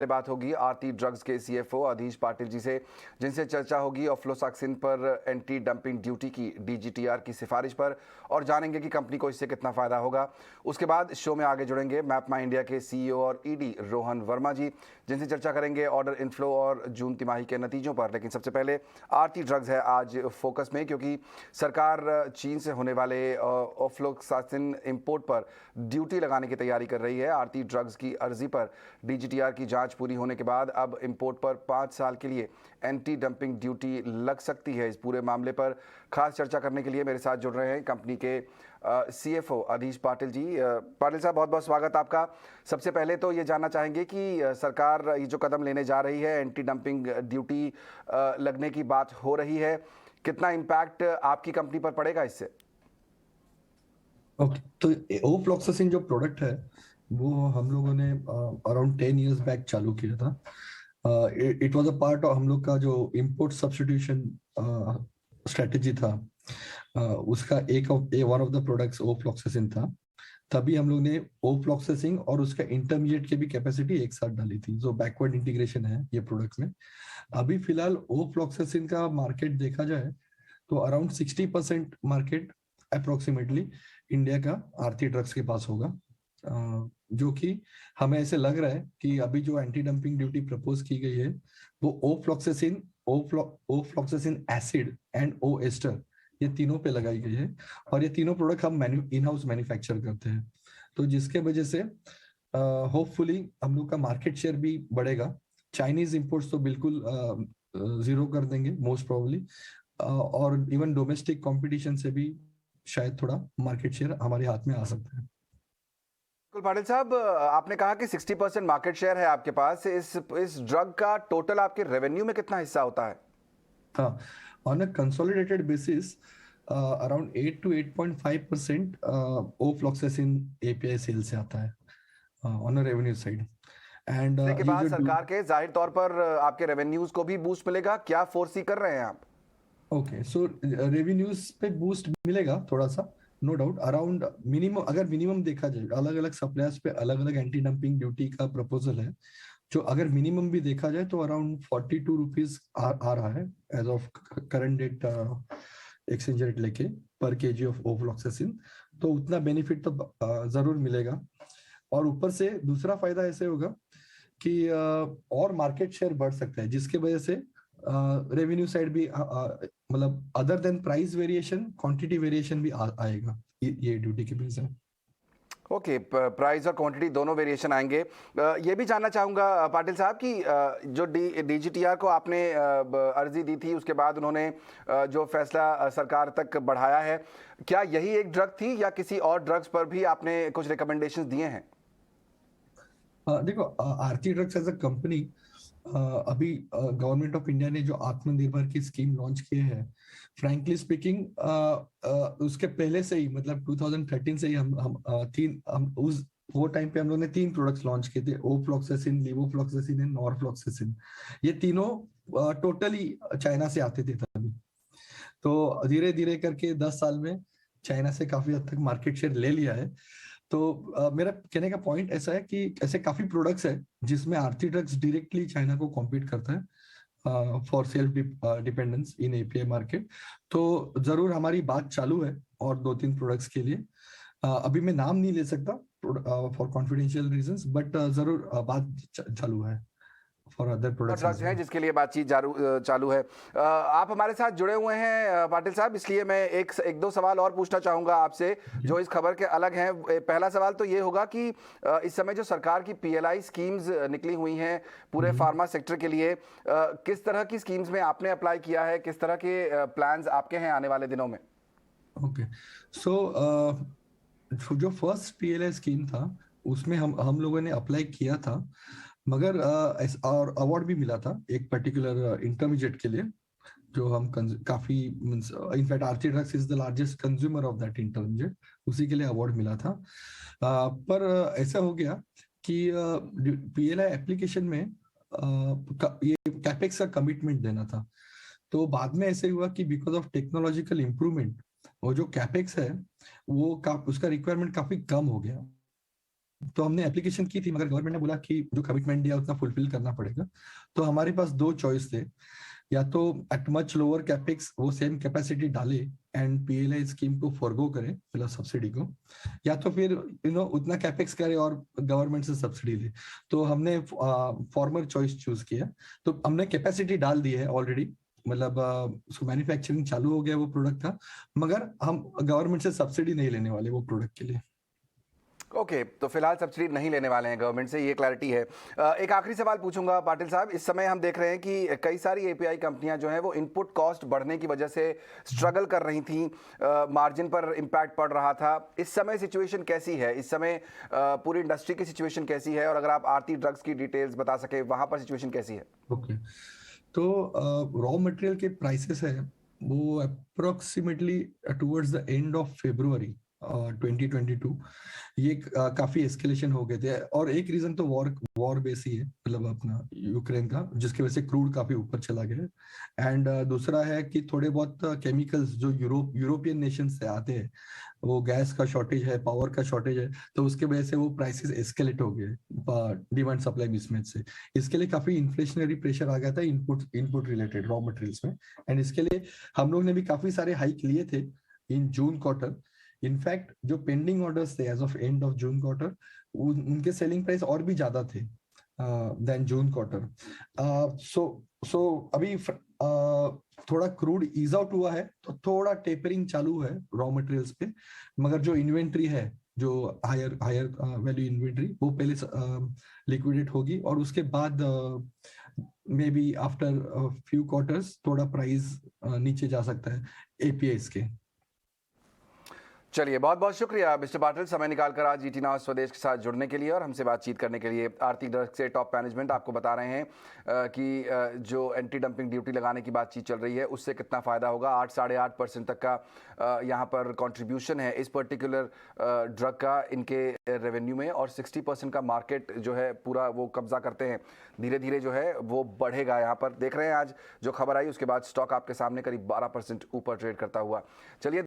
बात होगी आरती ड्रग्स के सीएफओ अधीश पाटिल जी से, जिनसे चर्चा होगी ऑफ्लोसाक्सिन पर एंटी डंपिंग ड्यूटी की डीजीटीआर की सिफारिश पर, और जानेंगे कि कंपनी को इससे कितना फायदा होगा। उसके बाद शो में आगे जुड़ेंगे मैप माई इंडिया के सीईओ और ईडी रोहन वर्मा जी, जिनसे चर्चा करेंगे ऑर्डर इनफ्लो और जून तिमाही के नतीजों पर। लेकिन सबसे पहले आरती ड्रग्स है आज फोकस में, क्योंकि सरकार चीन से होने वाले ऑफ्लोसाक्सिन इंपोर्ट पर ड्यूटी लगाने की तैयारी कर रही है। आरती ड्रग्स की अर्जी पर डीजीटीआर की जांच पूरी होने के बाद अब इंपोर्ट पर 5 साल के लिए एंटी डंपिंग ड्यूटी लग सकती है। इस पूरे मामले पर खास चर्चा करने के लिए मेरे साथ जुड़ रहे हैं कंपनी के सीएफओ अधीश पाटिल जी। पाटिल साहब, बहुत बहुत स्वागत आपका। सबसे पहले तो ये जानना चाहेंगे कि सरकार ये जो कदम लेने जा रही है, एंटी डंपिंग ड्यूटी लगने की बात हो रही है, कितना इम्पैक्ट आपकी कंपनी पर पड़ेगा इससे? ओके, तो ओफ्लॉक्सासिन जो प्रोडक्ट है वो हम लोगों ने अराउंड 10 years बैक चालू किया था। It was a part of हम लोग का जो इंपोर्ट सब्स्टिट्यूशन स्ट्रेटेजी था। उसका one of the products ofloxacin था। तभी हम लोग ने ओफ्लॉक्सासिन और उसका इंटरमीडिएट की भी कैपेसिटी एक साथ डाली थी, जो बैकवर्ड इंटीग्रेशन है ये प्रोडक्ट में। अभी फिलहाल ओफ्लॉक्सासिन का मार्केट देखा जाए तो अराउंड 60% मार्केट अप्रोक्सीमेटली इंडिया का आरती ड्रग्स के पास होगा। जो कि हमें ऐसे लग रहा है कि अभी जो एंटी डंपिंग ड्यूटी प्रपोज की गई है वो ofloxacin acid and O ester, ये तीनों पे लगाई गई है। और ये तीनों प्रोडक्ट हम इन हाउस मैन्युफैक्चर करते हैं, तो जिसके वजह से होपफुली हम लोग का मार्केट शेयर भी बढ़ेगा। चाइनीज इंपोर्ट्स तो बिल्कुल जीरो कर देंगे मोस्ट प्रोबेबली, और इवन डोमेस्टिक कंपटीशन से भी शायद थोड़ा मार्केट शेयर हमारे हाथ में आ सकता है। बिल्कुल पाटिल साहब, आपने कहा कि 60% मार्केट शेयर है आपके पास। इस ड्रग का टोटल आपके रेवेन्यू में कितना हिस्सा होता है? हाँ, on a consolidated basis around 8 to 8.5% ofloxacin API sale से आता है on a revenue side. And के ये बाद जो सरकार के जाहिर तौर पर आपके रेवेन्यूज को भी बूस्ट मिलेगा, क्या फोर्सी कर रहे हैं आप? ओके, सो रेवेन्यूज पे बूस्ट मिलेगा थोड़ा सा, नो डाउट। अराउंड मिनिमम, अगर मिनिमम देखा जाए, अलग अलग सप्लायर्स पे अलग अलग एंटी डंपिंग ड्यूटी का प्रपोजल है। जो अगर मिनिमम भी देखा जाए तो अराउंड 42 रुपीज आ रहा है as of current date, exchange rate लेके, पर केजी ऑफ ओफ्लॉक्सासिन। तो उतना बेनिफिट तो जरूर मिलेगा। और ऊपर से दूसरा फायदा ऐसे होगा कि और मार्केट शेयर बढ़ सकता है, जिसके वजह से रेवेन्यू साइड भी मतलब other than price variation, quantity variation भी आएगा ये ड्यूटी के बेस है। ओके, प्राइस और क्वांटिटी दोनों वेरिएशन आएंगे। ये भी जानना चाहूँगा पाटिल साहब कि जो डीजीटीआर को आपने अर्जी दी थी, उसके बाद उन्होंने जो फैसला सरकार तक बढ़ाया है, क्या यही एक ड्रग थी या किसी और ड्रग्स पर भी आपने कुछ रिकमेंडेशंस दिए हैं? देखो, आरती ड्रग्स एज अ कंपनी, अभी गवर्नमेंट ऑफ इंडिया ने जो आत्मनिर्भर की स्कीम लॉन्च की है, फ्रैंकली स्पीकिंग उसके पहले से ही, मतलब 2013 से ही हम उस वो टाइम पे हम लोग ने 3 प्रोडक्ट्स लॉन्च किए थे, ओफ्लॉक्सासिन, लीवोफ्लॉक्सासिन एंड नॉरफ्लॉक्सासिन। ये तीनों टोटली चाइना से आते थे तभी। तो धीरे धीरे करके 10 साल में चाइना से काफी हद तक मार्केट शेयर ले लिया है। तो मेरा कहने का पॉइंट ऐसा है कि ऐसे काफी प्रोडक्ट्स है जिसमें आरती ड्रग्स डायरेक्टली चाइना को कॉम्पीट करता है for self dependence in API market. तो जरूर हमारी बात चालू है और 2-3 प्रोडक्ट्स के लिए। अभी मैं नाम नहीं ले सकता फॉर कॉन्फिडेंशियल रीजंस, बट जरूर बात चालू है for other products as drugs हैं वेल। जिसके लिए बातचीत चालू है। आप हमारे साथ जुड़े हुए हैं पाटिल साहब, इसलिए मैं एक दो सवाल और पूछना चाहूँगा आपसे जो इस खबर के अलग हैं। पहला सवाल तो ये होगा कि इस समय जो सरकार की पीएलआई स्कीम्स निकली हुई हैं पूरे फार्मा सेक्टर के लिए, किस तरह की स्कीम्स में आपने अप्लाई किया है, किस तरह के प्लान्स आपके हैं आने वाले दिनों में? ओके, सो जो फर्स्ट पीएलआई स्कीम था उसमें हम लोगों ने अप्लाई किया था, मगर और अवार्ड भी मिला था एक पर्टिकुलर इंटरमीडिएट के लिए, जो हम काफी in fact Aarti drugs is the largest consumer of that intermediate, उसी के लिए अवार्ड मिला था। पर ऐसा हो गया कि पीएलआई एप्लीकेशन में ये कैपेक्स का कमिटमेंट देना था। तो बाद में ऐसे हुआ कि बिकॉज ऑफ टेक्नोलॉजिकल इंप्रूवमेंट वो जो कैपेक्स है वो उसका रिक्वायरमेंट काफी कम हो गया। तो हमने एप्लीकेशन की थी, मगर गवर्नमेंट ने बोला कि जो कमिटमेंट दिया उतना फुलफिल करना पड़ेगा। तो हमारे पास दो चॉइस थे, या तो एट मच लोअर कैपेक्स वो सेम कैपेसिटी डाले एंड पीएलआई स्कीम को फॉरगो करे, मतलब सब्सिडी को, या तो फिर उतना कैपेक्स करे और गवर्नमेंट से सब्सिडी ले। तो हमने फॉर्मर चॉइस चूज किया। तो हमने कैपेसिटी डाल दी है ऑलरेडी, मतलब उसको मैन्युफैक्चरिंग चालू हो गया वो प्रोडक्ट का, मगर हम गवर्नमेंट से सब्सिडी नहीं लेने वाले वो प्रोडक्ट के लिए। ओके, तो फिलहाल सब्सिडी नहीं लेने वाले हैं गवर्नमेंट से, ये क्लैरिटी है। एक आखिरी सवाल पूछूंगा पाटिल साहब, इस समय हम देख रहे हैं कि कई सारी एपीआई कंपनियां जो हैं वो इनपुट कॉस्ट बढ़ने की वजह से स्ट्रगल कर रही थी, मार्जिन पर इम्पैक्ट पड़ रहा था। इस समय सिचुएशन कैसी है, इस समय पूरी इंडस्ट्री की सिचुएशन कैसी है, और अगर आप आरती ड्रग्स की डिटेल्स बता सके वहां पर सिचुएशन कैसी है? ओके, तो रॉ मटेरियल के प्राइसेस है वो approximately towards the end of February 2022 ये काफी एस्केलेशन हो गए थे। और एक रीजन तो वॉर बेस ही है, मतलब अपना यूक्रेन का, जिसकी वजह से क्रूड काफी ऊपर चला गया। एंड दूसरा है कि थोड़े बहुत केमिकल्स जो यूरोपियन नेशन से आते हैं, वो गैस का शॉर्टेज है, पावर का शॉर्टेज है, तो उसके वजह से वो प्राइसेस एस्केलेट हो गए डिमांड सप्लाई मिसमैच से। इसके लिए काफी इन्फ्लेशनरी प्रेशर आ गया था इनपुट रिलेटेड रॉ मटेरियल्स में। एंड इसके लिए हम लोग ने भी काफी सारे हाइक लिए थे इन जून क्वार्टर। इनफैक्ट जो पेंडिंग ऑर्डर्स थे as of end of June quarter, उनके सेलिंग प्राइस और भी ज्यादा थे देन जून क्वार्टर। सो अभी थोड़ा क्रूड ईज आउट हुआ है, तो थोड़ा टेपरिंग चालू है रॉ मटेरियल्स पे, मगर जो इन्वेंट्री है, जो हायर हायर वैल्यू इन्वेंट्री, वो पहले लिक्विडेट होगी, और उसके बाद may be after few quarters थोड़ा प्राइस नीचे जा सकता है एपीआईस के। चलिए, बहुत बहुत शुक्रिया मिस्टर पाटिल, समय निकालकर आज ईटी नाउ स्वदेश के साथ जुड़ने के लिए और हमसे बातचीत करने के लिए। आरती ड्रग्स से टॉप मैनेजमेंट आपको बता रहे हैं कि जो एंटी डंपिंग ड्यूटी लगाने की बातचीत चल रही है उससे कितना फ़ायदा होगा। 8-8.5% तक का यहाँ पर कंट्रीब्यूशन है इस पर्टिकुलर ड्रग का इनके रेवेन्यू में, और 60% का मार्केट जो है पूरा वो कब्जा करते हैं। धीरे धीरे जो है वो बढ़ेगा। यहाँ पर देख रहे हैं आज जो खबर आई उसके बाद स्टॉक आपके सामने करीब 12% ऊपर ट्रेड करता हुआ। चलिए।